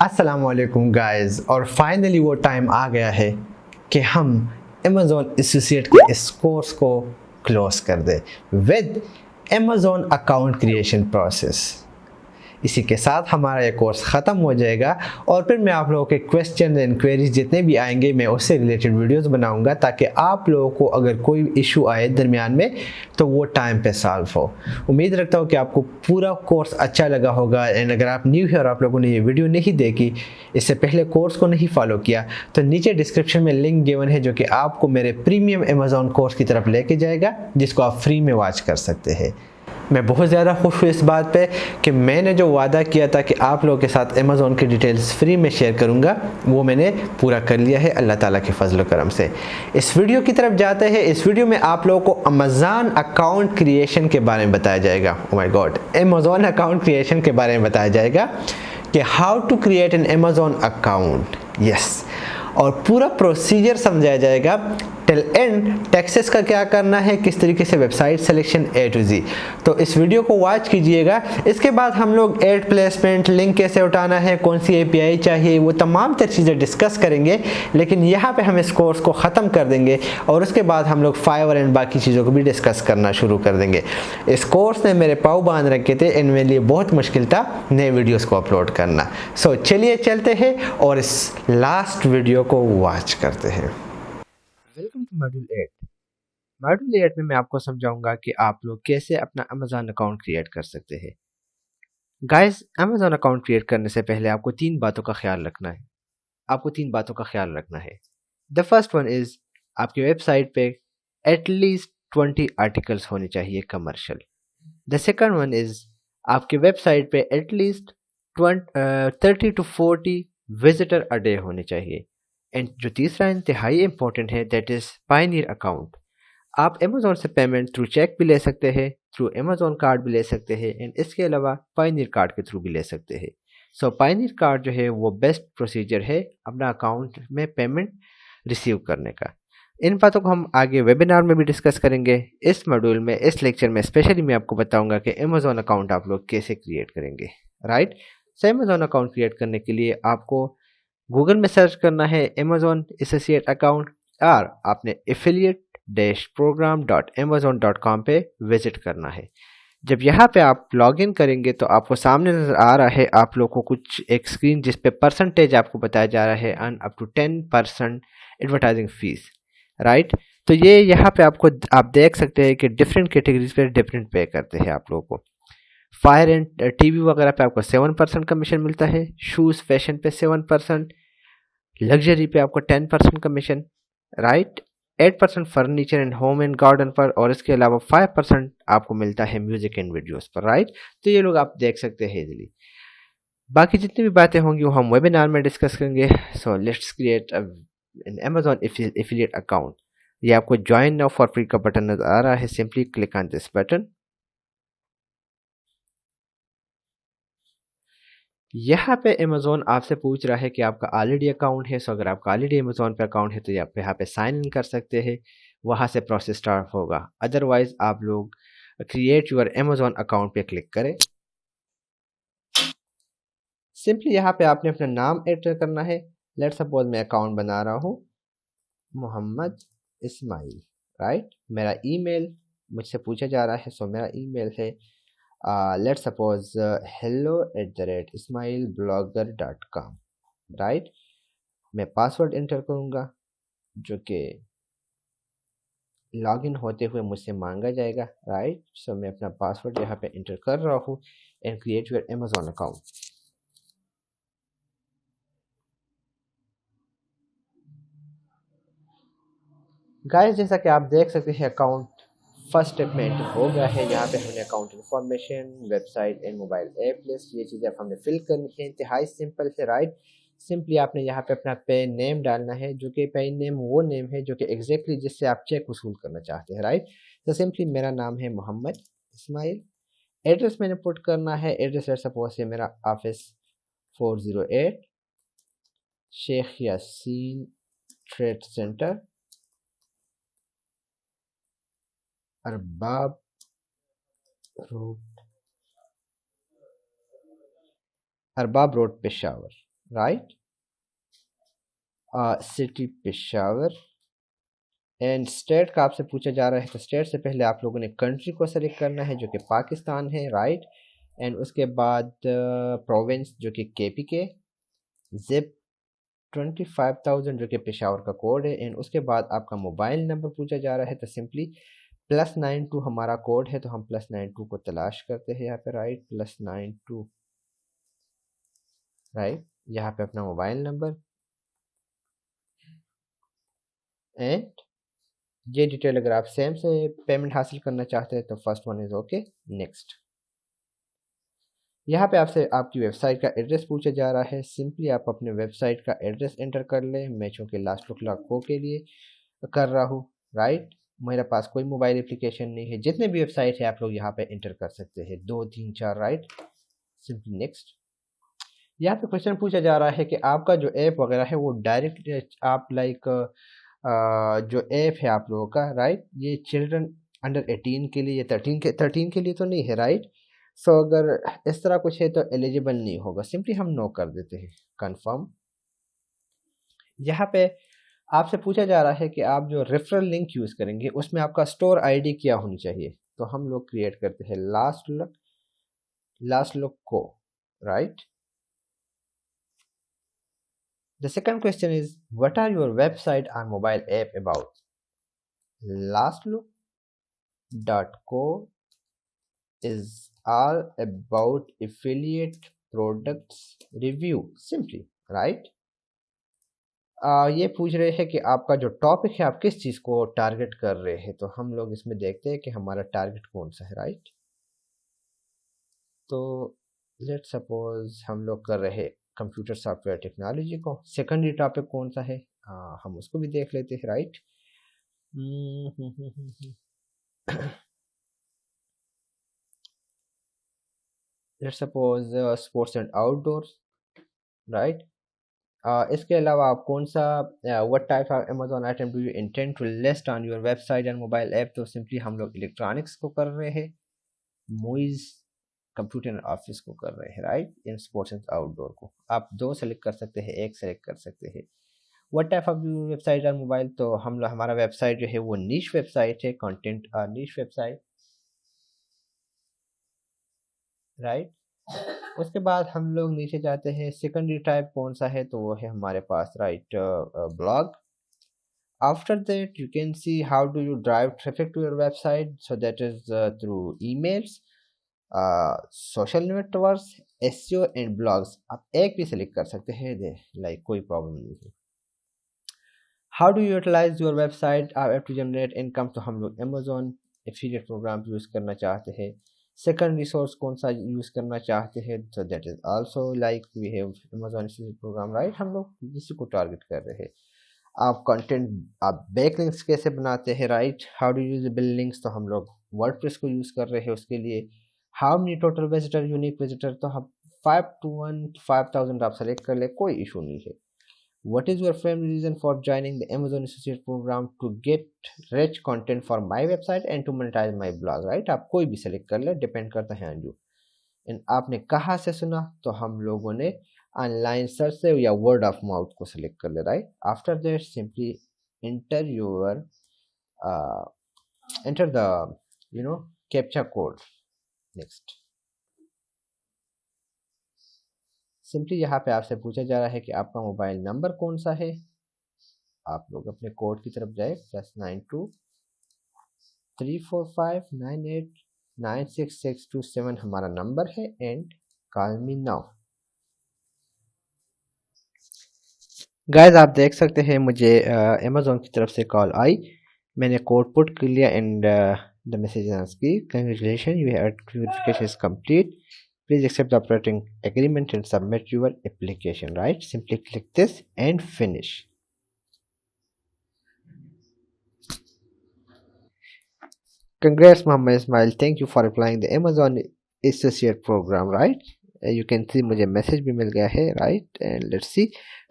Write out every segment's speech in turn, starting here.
अस्सलामुअलैकुम गाइस, और फाइनली वो टाइम आ गया है कि हम अमेज़ॉन एसोसिएट के इस कोर्स को क्लोज कर दें with Amazon account creation process. इसी के साथ हमारा ये कोर्स ख़त्म हो जाएगा और फिर मैं आप लोगों के क्वेश्चन एंड क्वेरीज जितने भी आएंगे मैं उससे रिलेटेड वीडियोस बनाऊंगा ताकि आप लोगों को अगर कोई इशू आए दरमियान में तो वो टाइम पे सॉल्व हो। उम्मीद रखता हूँ कि आपको पूरा कोर्स अच्छा लगा होगा। एंड अगर आप न्यू है और आप लोगों ने ये वीडियो नहीं देखी, इससे पहले कोर्स को नहीं फॉलो किया, तो नीचे डिस्क्रिप्शन में लिंक गिवन है जो कि आपको मेरे प्रीमियम अमेज़ॉन कोर्स की तरफ लेके जाएगा, जिसको आप फ्री में वॉच कर सकते हैं। मैं बहुत ज़्यादा खुश हूँ इस बात पे कि मैंने जो वादा किया था कि आप लोगों के साथ अमेज़ॉन की डिटेल्स फ्री में शेयर करूँगा, वो मैंने पूरा कर लिया है अल्लाह ताला के फजल करम से। इस वीडियो की तरफ जाते हैं। इस वीडियो में आप लोगों को अमेज़ॉन अकाउंट क्रिएशन के बारे में बताया जाएगा। Oh my god, Amazon account creation के बारे में बताया जाएगा कि how to create an Amazon account, yes, और पूरा प्रोसीजर समझाया जाएगा टिल एंड। टैक्सेस का क्या करना है, किस तरीके से वेबसाइट सिलेक्शन ए टू जी। तो इस वीडियो को वॉच कीजिएगा। इसके बाद हम लोग एड प्लेसमेंट, लिंक कैसे उठाना है, कौन सी एपीआई चाहिए, वो तमाम तर चीज़ें डिस्कस करेंगे। लेकिन यहाँ पे हम इस कोर्स को ख़त्म कर देंगे और उसके बाद हम लोग फाइवर एंड बाकी चीज़ों को भी डिस्कस करना शुरू कर देंगे। इस कोर्स ने मेरे पाँव बांध रखे थे, इनमें लिए बहुत मुश्किल था नए वीडियोज़ को अपलोड करना। सो चलिए चलते हैं और इस लास्ट वीडियो को वॉच करते हैं। Welcome to module 8। मॉड्यूल 8 में मैं आपको समझाऊंगा कि आप लोग कैसे अपना अमेज़ॉन अकाउंट क्रिएट कर सकते हैं। गाइस, अमेज़ॉन अकाउंट क्रिएट करने से पहले आपको तीन बातों का ख्याल रखना है। द फर्स्ट वन इज, आपकी वेबसाइट पे एटलीस्ट 20 आर्टिकल्स होने चाहिए commercial. The second one is, आपकी वेबसाइट पे at least 30 to 40 visitor a day होने चाहिए। एंड जो तीसरा इंतहाई इंपॉर्टेंट है, दैट इज पायनियर अकाउंट। आप अमेज़ॉन से पेमेंट थ्रू चेक भी ले सकते हैं, थ्रू अमेज़ॉन कार्ड भी ले सकते हैं, एंड इसके अलावा पायनियर कार्ड के थ्रू भी ले सकते हैं। सो पायनियर कार्ड जो है वो बेस्ट प्रोसीजर है अपना अकाउंट में पेमेंट रिसीव करने का। इन बातों को हम आगे वेबिनार में भी डिस्कस करेंगे। इस मॉड्यूल में, इस लेक्चर में स्पेशली मैं आपको बताऊंगा कि अमेज़ॉन अकाउंट आप लोग कैसे क्रिएट करेंगे। राइट, सो अमेज़ॉन अकाउंट क्रिएट करने के लिए आपको गूगल में सर्च करना है अमेज़ॉन एसोसिएट अकाउंट, और आपने affiliate-program.amazon.com पे विजिट करना है। जब यहाँ पे आप लॉगिन करेंगे तो आपको सामने नज़र आ रहा है आप लोग को कुछ एक स्क्रीन जिस पे परसेंटेज आपको बताया जा रहा है and up to 10% advertising fees. Right, तो ये यहाँ पे आपको आप देख सकते हैं कि डिफरेंट कैटेगरीज पे डिफरेंट पे करते हैं आप लोगों को। फायर एंड टीवी वगैरह पे आपको 7% कमीशन मिलता है, शूज़ फैशन पे 7%, लग्जरी पे आपको 10% commission, right, 8% furniture and home and garden पर, और इसके अलावा 5% आपको मिलता है म्यूजिक एंड वीडियोस पर। राइट, तो ये लोग आप देख सकते हैं इजीली। बाकी जितनी भी बातें होंगी वो हम वेबिनार में डिस्कस करेंगे। So let's create an Amazon affiliate account. ये आपको ज्वाइन नाउ फॉर फ्री का बटन नजर आ रहा है, simply click on this button. यहाँ पे अमेज़ॉन आपसे पूछ रहा है कि आपका ऑलरेडी अकाउंट है। सो अगर आपका ऑलरेडी अमेज़ॉन पे अकाउंट है तो आप यहाँ पे साइन इन कर सकते हैं, वहाँ से प्रोसेस स्टार्ट होगा। अदरवाइज आप लोग क्रिएट योर अमेज़ॉन अकाउंट पे क्लिक करें। सिंपली यहाँ पे आपने अपना नाम एंटर करना है। लेट्स सपोज मैं अकाउंट बना रहा हूँ मोहम्मद इस्माइल। राइट, मेरा ईमेल मुझसे पूछा जा रहा है, सो मेरा ईमेल है let's suppose hello@ismailblogger.com। राइट, मैं पासवर्ड एंटर करूँगा जो कि लॉगिन होते हुए मुझसे मांगा जाएगा। राइट, सो मैं अपना पासवर्ड यहाँ पे एंटर कर रहा हूँ and create your Amazon account. Guys, जैसा कि आप देख सकते हैं अकाउंट फर्स्ट स्टेप में एंटर हो गया है। यहाँ पे हमने account information, website and mobile app list, ये चीज़ें हमने फिल करनी है। इंतहाई सिंपल है। राइट, सिंपली आपने यहाँ पे अपना पेन नेम डालना है, जो कि पेन नेम वो नेम है जो कि एग्जैक्टली जिससे आप चेक वसूल करना चाहते हैं। राइट, तो सिंपली मेरा नाम है मोहम्मद इस्माइल। एड्रेस मैंने पुट करना है, एड्रेस सपोज है मेरा office 408 Sheikh Yaseen trade centre, Arbab road Peshawar. Right, city Peshawar, and state का आपसे पूछा जा रहा है तो स्टेट से पहले आप लोगों ने कंट्री को सेलेक्ट करना है जो कि पाकिस्तान है, राइट। एंड उसके बाद प्रोविंस जो कि केपी के, जिप 25,000 जो कि पेशावर का कोड है। एंड उसके बाद आपका मोबाइल नंबर पूछा जा रहा है तो सिंपली +92 हमारा कोड है तो हम +92 को तलाश करते हैं यहाँ पे, राइट, +92, राइट, यहाँ पे अपना मोबाइल नंबर एंड ये डिटेल अगर आप सेम से पेमेंट हासिल करना चाहते हैं तो first one is okay, next. यहाँ पे आपसे आपकी वेबसाइट का एड्रेस पूछा जा रहा है, सिंपली आप अपने वेबसाइट का एड्रेस एंटर कर लें। मैं चूँकि लास्ट क्लास को के लिए कर रहा हूँ, राइट, मेरे पास कोई मोबाइल एप्लीकेशन नहीं है। जितने भी वेबसाइट है आप लोग यहाँ पे एंटर कर सकते हैं, 2 3 4, राइट, सिंपली नेक्स्ट। यहाँ पे क्वेश्चन पूछा जा रहा है कि आपका जो ऐप वगैरह है वो डायरेक्ट आप लाइक जो ऐप है आप लोगों का, राइट, ये चिल्ड्रन अंडर 18 के लिए, ये 13 के लिए तो नहीं है, राइट। सो अगर इस तरह कुछ है तो एलिजिबल नहीं होगा, सिंपली हम नो कर देते हैं, कंफर्म। यहाँ पे आपसे पूछा जा रहा है कि आप जो रेफरल लिंक यूज़ करेंगे उसमें आपका स्टोर आईडी क्या होनी चाहिए, तो हम लोग क्रिएट करते हैं लास्ट लुक को, right. The second question is, what are your website and mobile app about? Lastlook.co is all about affiliate products review, simply, right? ये पूछ रहे हैं कि आपका जो टॉपिक है आप किस चीज़ को टारगेट कर रहे हैं, तो हम लोग इसमें देखते हैं कि हमारा टारगेट कौन सा है, राइट। तो लेट सपोज हम लोग कर रहे हैं कंप्यूटर सॉफ्टवेयर टेक्नोलॉजी को। सेकेंडरी टॉपिक कौन सा है, हम उसको भी देख लेते हैं, right. Let suppose sports and outdoors, right. इसके अलावा आप कौन सा what type of Amazon item do you intend to list on your website and mobile app, तो सिंपली हम लोग इलेक्ट्रॉनिक्स को कर रहे हैं, मूवीज, कंप्यूटर एंड ऑफिस को कर रहे हैं, right. In sports and outdoor को आप 2 सेलेक्ट कर सकते हैं, 1 सेलेक्ट कर सकते हैं। व्हाट टाइप ऑफ वेबसाइट और मोबाइल, तो हम लोग हमारा वेबसाइट जो है वो नीश वेबसाइट है, कंटेंट नीश वेबसाइट, राइट। उसके बाद हम लोग नीचे जाते हैं, सेकेंडरी टाइप कौन सा है, तो वो है हमारे पास, right, blog. After that you can see how do you drive traffic to your website, so that is through emails, social networks, SEO and blogs. आप एक भी सेलेक्ट कर सकते हैं, लाइक कोई प्रॉब्लम नहीं है। How do utilize your website आप एप टू जनरेट इनकम, तो हम लोग अमेजोन एफिलिएट प्रोग्राम यूज़ करना चाहते हैं। सेकंड रिसोर्स कौन सा यूज़ करना चाहते हैं, तो that is also like we have Amazon affiliate programme, right. हम लोग इसी को टारगेट कर रहे हैं। आप कंटेंट, आप बैकलिंक्स कैसे बनाते हैं, right, how do use bill links, तो हम लोग वर्डप्रेस को यूज़ कर रहे हैं उसके लिए। How many total visitor, unique visitor, तो हम 5 to 1 5,000 आप सेलेक्ट कर ले, कोई इशू नहीं है। What is your primary reason for joining the Amazon Associate Program? To get rich content for my website and to monetize my blog, right? आप कोई भी सेलेक्ट कर ले, डिपेंड करता है ऑन यू। एंड आपने कहाँ से सुना, तो हम लोगों ने ऑनलाइन सर्च से या वर्ड ऑफ माउथ को सेलेक्ट कर ले, right. After that simply enter your enter the captcha code, next. Simply यहाँ पे आपसे पूछा जा रहा है कि आपका मोबाइल नंबर कौन सा है, आप लोग अपने कोड की तरफ जाए, +92 345 98 96627 हमारा नंबर है, and call me now. Guys आप देख सकते हैं मुझे अमेजोन की तरफ से कॉल आई, मैंने कोड पुट कर लिया and the message on screen, congratulation you have verification is complete, please accept the operating agreement and submit your application, right. Simply click this and finish. Congrats Muhammad Ismail, thank you for applying the Amazon Associate program, right. You can see मुझे message भी मिल गया है, right, and let's see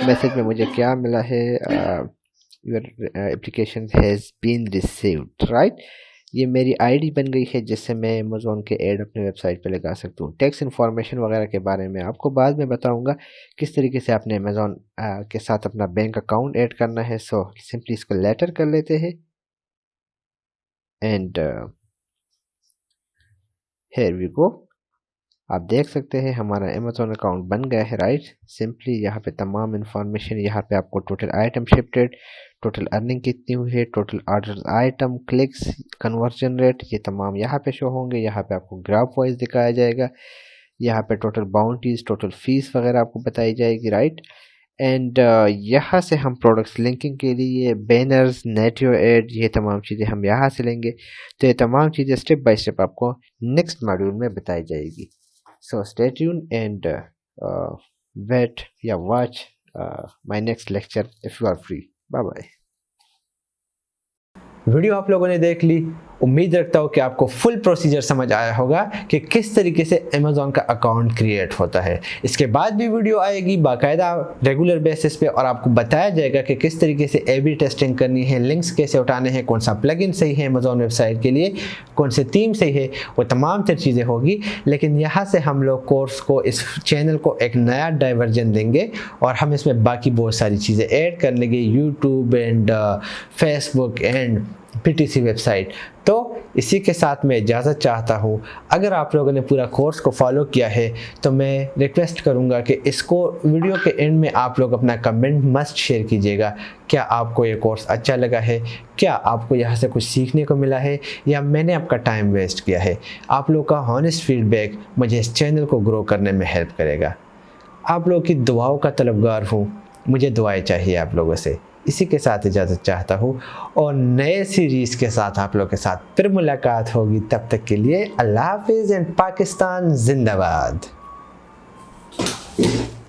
message में मुझे क्या मिला है, your application has been received, right. ये मेरी आईडी बन गई है जिससे मैं अमेज़ॉन के ऐड अपने वेबसाइट पे लगा सकता हूँ। टैक्स इन्फॉर्मेशन वगैरह के बारे में आपको बाद में बताऊँगा किस तरीके से आपने अमेज़ॉन के साथ अपना बैंक अकाउंट ऐड करना है। सो सिंपली इसको लेटर कर लेते हैं एंड हियर वी गो। आप देख सकते हैं हमारा अमेज़ॉन अकाउंट बन गया है, राइट। सिंपली यहाँ पे तमाम इन्फॉर्मेशन, यहाँ पे आपको total item shifted, total earning कितनी हुई है, total order item, clicks, conversion rate, ये तमाम यहाँ पे शो होंगे। यहाँ पे आपको ग्राफ वाइज दिखाया जाएगा। यहाँ पे टोटल बाउंटीज, टोटल फीस वगैरह आपको बताई जाएगी, राइट। एंड यहाँ से हम प्रोडक्ट्स लिंकिंग के लिए बैनर्स, नेटिव एड, ये तमाम चीज़ें हम यहाँ से लेंगे। तो ये तमाम चीज़ें स्टेप बाय स्टेप आपको नेक्स्ट मॉड्यूल में बताई जाएगी। So stay tuned and wait, yeah, watch my next lecture if you are free. Bye bye. Video आप लोगों ने देख ली। उम्मीद रखता हूँ कि आपको फुल प्रोसीजर समझ आया होगा कि किस तरीके से अमेज़ॉन का अकाउंट क्रिएट होता है। इसके बाद भी वीडियो आएगी बाकायदा रेगुलर बेसिस पे और आपको बताया जाएगा कि किस तरीके से A/B टेस्टिंग करनी है, लिंक्स कैसे उठाने हैं, कौन सा प्लगइन सही है अमेज़ॉन वेबसाइट के लिए, कौन से थीम सही है, वो तमाम तर चीज़ें होगी। लेकिन यहाँ से हम लोग कोर्स को, इस चैनल को एक नया डाइवर्जन देंगे और हम इसमें बाकी बहुत सारी चीज़ें ऐड कर लेंगे, YouTube and Facebook and PTC website. तो इसी के साथ मैं इजाज़त चाहता हूँ। अगर आप लोगों ने पूरा कोर्स को फॉलो किया है तो मैं रिक्वेस्ट करूँगा कि इसको वीडियो के एंड में आप लोग अपना कमेंट मस्ट शेयर कीजिएगा। क्या आपको ये कोर्स अच्छा लगा है, क्या आपको यहाँ से कुछ सीखने को मिला है, या मैंने आपका टाइम वेस्ट किया है। आप लोग का हॉनेस्ट फीडबैक मुझे इस चैनल को ग्रो करने में हेल्प करेगा। आप लोग की दुआओं का तलबगार हूँ, मुझे दुआएं चाहिए आप लोगों से। इसी के साथ इजाज़त चाहता हूँ और नए सीरीज़ के साथ आप लोगों के साथ फिर मुलाकात होगी। तब तक के लिए अल्लाह हाफिज़ एंड पाकिस्तान जिंदाबाद।